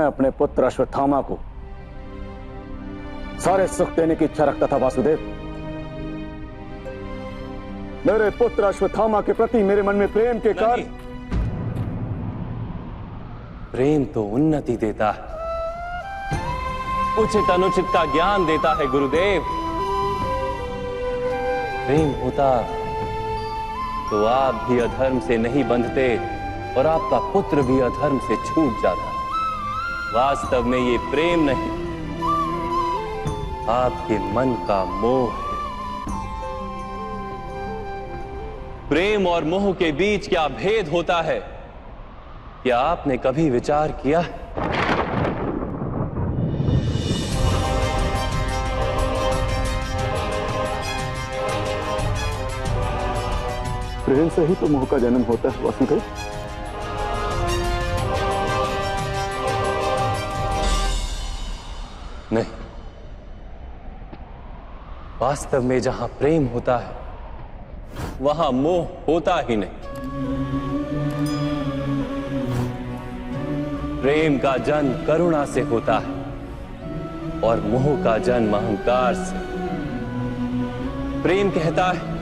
अपने पुत्र अश्वत्थामा को सारे सुख देने की इच्छा रखता था वासुदेव। मेरे पुत्र अश्वत्थामा के प्रति मेरे मन में प्रेम के कारण। प्रेम तो उन्नति देता है, उचित अनुचित का ज्ञान देता है गुरुदेव। प्रेम होता तो आप भी अधर्म से नहीं बंधते और आपका पुत्र भी अधर्म से छूट जाता। वास्तव में ये प्रेम नहीं, आपके मन का मोह है। प्रेम और मोह के बीच क्या भेद होता है, क्या आपने कभी विचार किया है? प्रेम से ही तो मोह का जन्म होता है वासुदेव। नहीं, वास्तव में जहां प्रेम होता है वहां मोह होता ही नहीं। प्रेम का जन्म करुणा से होता है और मोह का जन्म अहंकार से। प्रेम कहता है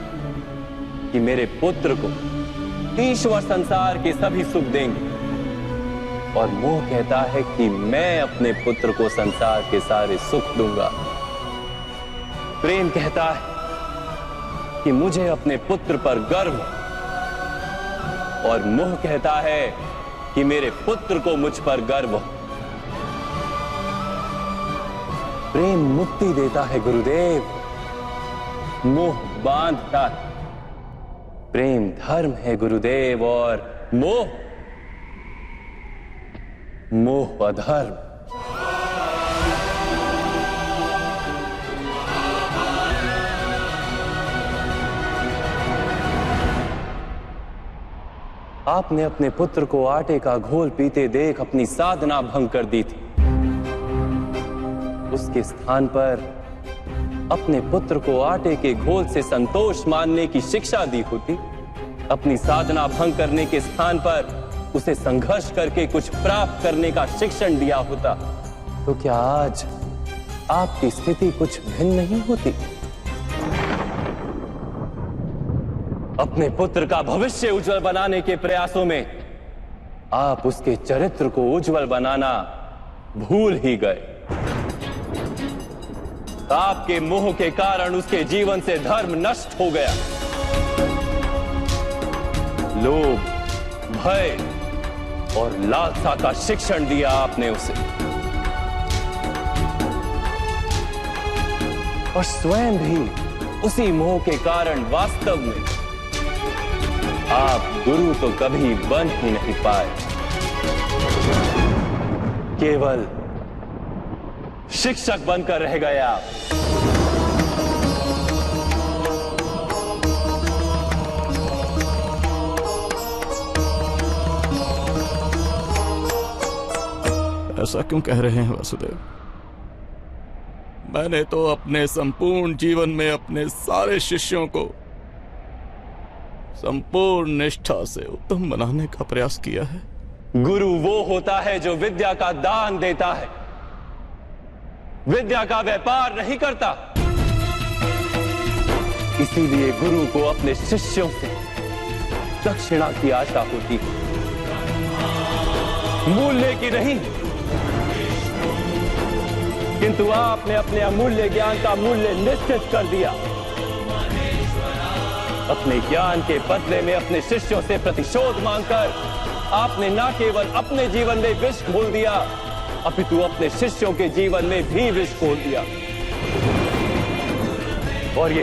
कि मेरे पुत्र को ईश्वर संसार के सभी सुख देंगे, और मोह कहता है कि मैं अपने पुत्र को संसार के सारे सुख दूंगा। प्रेम कहता है कि मुझे अपने पुत्र पर गर्व, और मोह कहता है कि मेरे पुत्र को मुझ पर गर्व। प्रेम मुक्ति देता है गुरुदेव, मोह बांधता है। प्रेम धर्म है गुरुदेव, और मोह अधर्म। आपने अपने पुत्र को आटे का घोल पीते देख अपनी साधना भंग कर दी थी। उसके स्थान पर अपने पुत्र को आटे के घोल से संतोष मानने की शिक्षा दी होती। अपनी साधना भंग करने के स्थान पर उसे संघर्ष करके कुछ प्राप्त करने का शिक्षण दिया होता, तो क्या आज आपकी स्थिति कुछ भिन्न नहीं होती? अपने पुत्र का भविष्य उज्जवल बनाने के प्रयासों में आप उसके चरित्र को उज्जवल बनाना भूल ही गए। आपके मोह के कारण उसके जीवन से धर्म नष्ट हो गया। लोभ, भय और लालसा का शिक्षण दिया आपने उसे, और स्वयं भी उसी मोह के कारण वास्तव में आप गुरु तो कभी बन ही नहीं पाए, केवल शिक्षक बनकर रह गए आप। ऐसा क्यों कह रहे हैं वासुदेव? मैंने तो अपने संपूर्ण जीवन में अपने सारे शिष्यों को संपूर्ण निष्ठा से उत्तम बनाने का प्रयास किया है। गुरु वो होता है जो विद्या का दान देता है, विद्या का व्यापार नहीं करता। इसीलिए गुरु को अपने शिष्यों से दक्षिणा की आशा होती है, मूल्य की नहीं। किंतु आपने अपने अमूल्य ज्ञान का मूल्य निश्चित कर दिया। अपने ज्ञान के बदले में अपने शिष्यों से प्रतिशोध मांगकर आपने न केवल अपने जीवन में विष घोल दिया, अपितु अपने शिष्यों के जीवन में भी विष घोल दिया। और ये